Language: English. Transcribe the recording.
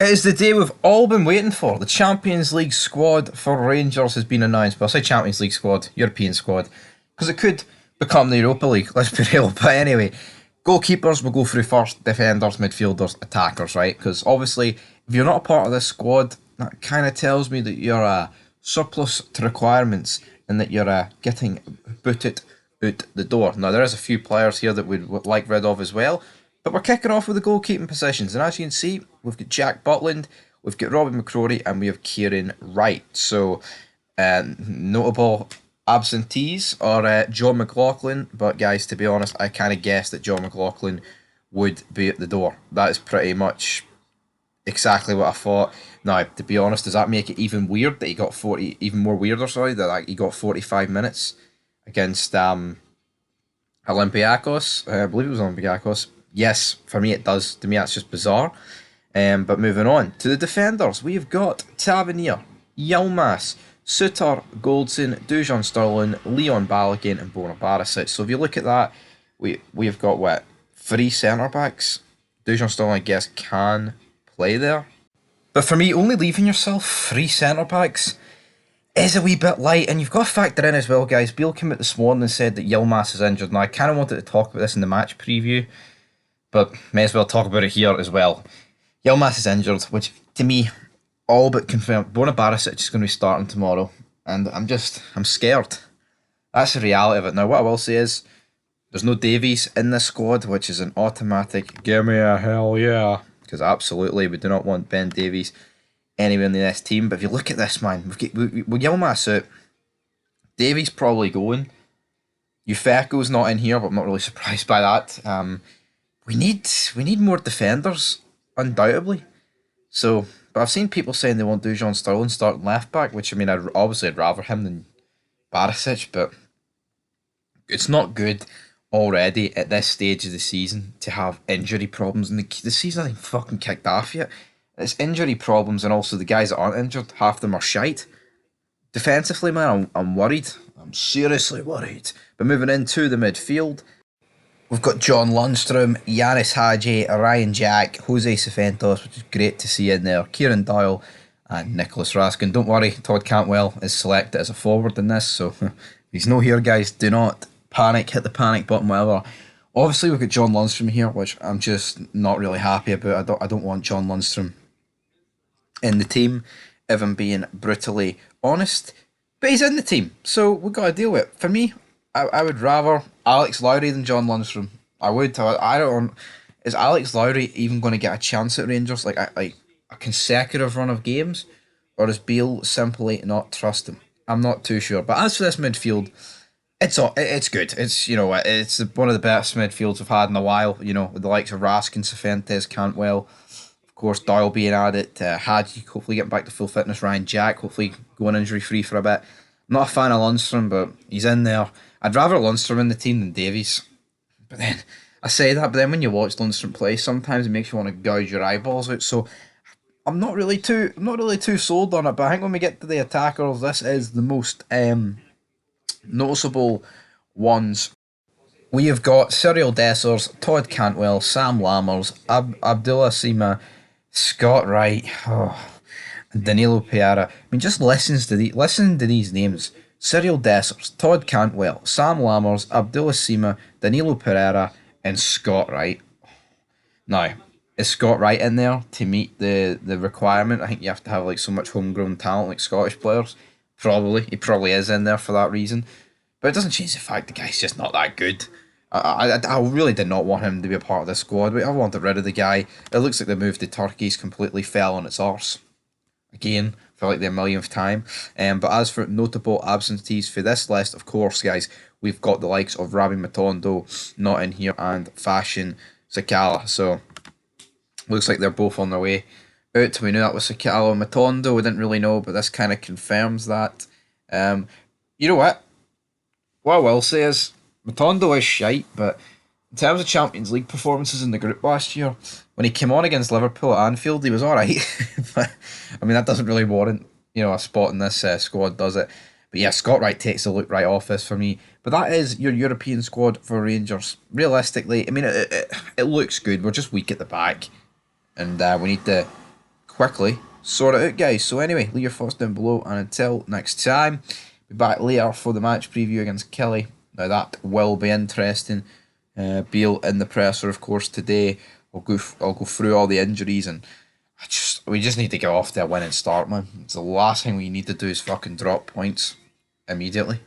It is the day we've all been waiting for. The Champions League squad for Rangers has been announced. Well, I say Champions League squad, European squad, because it could become the Europa League, let's be real. But anyway, goalkeepers will go through first, defenders, midfielders, attackers, right? Because obviously, if you're not a part of this squad, that kind of tells me that you're a surplus to requirements and that you're getting booted out the door. Now, there is a few players here that we'd like rid of as well. But we're kicking off with the goalkeeping positions, and as you can see, we've got Jack Butland, we've got Robbie McCrory, and we have Kieran Wright. So, notable absentees are John McLaughlin, but guys, to be honest, I kind of guessed that John McLaughlin would be at the door. That is pretty much exactly what I thought. Now, to be honest, does that make it even weird that he got 40, even more weirder, sorry, that he got 45 minutes against Olympiacos? I believe it was Olympiacos. Yes, for me it does. To me, that's just bizarre. But moving on to the defenders, we've got Tavernier, Yilmaz, Suter, Goldson, Dujon Sterling, Leon Balogun, and Borna Barisic. So if you look at that, we've got what, three centre backs. Dujon Sterling, I guess, can play there. But for me, only leaving yourself three centre backs is a wee bit light, and you've got to factor in as well, guys. Beale came out this morning and said that Yilmaz is injured. Now, I kind of wanted to talk about this in the match preview, but may as well talk about it here as well. Yilmaz is injured, which to me, all but confirmed. Borna Barisic is going to be starting tomorrow, and I'm scared. That's the reality of it. Now, what I will say is, there's no Davies in this squad, which is an automatic, give me a hell yeah, because absolutely, we do not want Ben Davies anywhere in this team. But if you look at this, man, with Yilmaz out, Davies probably going. Ufeko's not in here, but I'm not really surprised by that. We need more defenders, undoubtedly. So, but I've seen people saying they want Dujon Sterling starting left back, which I mean, I'd rather him than Barisic, but it's not good already at this stage of the season to have injury problems. And the season hasn't fucking kicked off yet. It's injury problems, and also the guys that aren't injured, half of them are shite. Defensively, man, I'm worried. I'm seriously worried. But moving into the midfield, we've got John Lundstrom, Yanis Hadji, Ryan Jack, Jose Cifuentes, which is great to see in there, Kieran Doyle, and Nicholas Raskin. Don't worry, Todd Cantwell is selected as a forward in this, so he's no here, guys. Do not panic, hit the panic button, whatever. Obviously, we've got John Lundstrom here, which I'm just not really happy about. I don't want John Lundstrom in the team, if I'm being brutally honest. But he's in the team, so we've got to deal with it. For me, I would rather Alex Lowry than John Lundstrom. I would. I don't. Is Alex Lowry even going to get a chance at Rangers, like a consecutive run of games, or does Beale simply not trust him? I'm not too sure. But as for this midfield, it's good. It's one of the best midfields we've had in a while. You know, with the likes of Raskin, Cifuentes, Cantwell, of course Doyle being added, Hadji hopefully getting back to full fitness, Ryan Jack hopefully going injury free for a bit. I'm not a fan of Lundstrom, but he's in there. I'd rather Lundstrom in the team than Davies. But then, I say that, but then when you watch Lundstrom play, sometimes it makes you want to gouge your eyeballs out. So I'm not really too sold on it. But I think when we get to the attackers, this is the most noticeable ones. We have got Cyril Dessers, Todd Cantwell, Sam Lammers, Abdullah Sima, Scott Wright, and Danilo Pereira. I mean, just listen to these names. Cyril Dessers, Todd Cantwell, Sam Lammers, Abdullah Sima, Danilo Pereira, and Scott Wright. Now, is Scott Wright in there to meet the requirement? I think you have to have like so much homegrown talent like Scottish players. Probably. He probably is in there for that reason. But it doesn't change the fact the guy's just not that good. I really did not want him to be a part of this squad. I wanted rid of the guy. It looks like the move to Turkey's completely fell on its arse. Again, for like the millionth time. But as for notable absentees for this list, of course, guys, we've got the likes of Rabbi Matondo not in here and Fashion Sakala. So, looks like they're both on their way out. We knew that was Sakala and Matondo. We didn't really know, but this kind of confirms that. You know what? What I will say is, Matondo is shite, but in terms of Champions League performances in the group last year, when he came on against Liverpool at Anfield, he was alright. But I mean, that doesn't really warrant, a spot in this squad, does it? But yeah, Scott Wright takes the look right off this for me. But that is your European squad for Rangers. Realistically, I mean, it looks good. We're just weak at the back. And we need to quickly sort it out, guys. So anyway, leave your thoughts down below, and until next time, be back later for the match preview against Kelly. Now that will be interesting. Beale in the presser, of course, today. I'll go through all the injuries, and we just need to get off to a winning start, man. It's the last thing we need to do is fucking drop points immediately.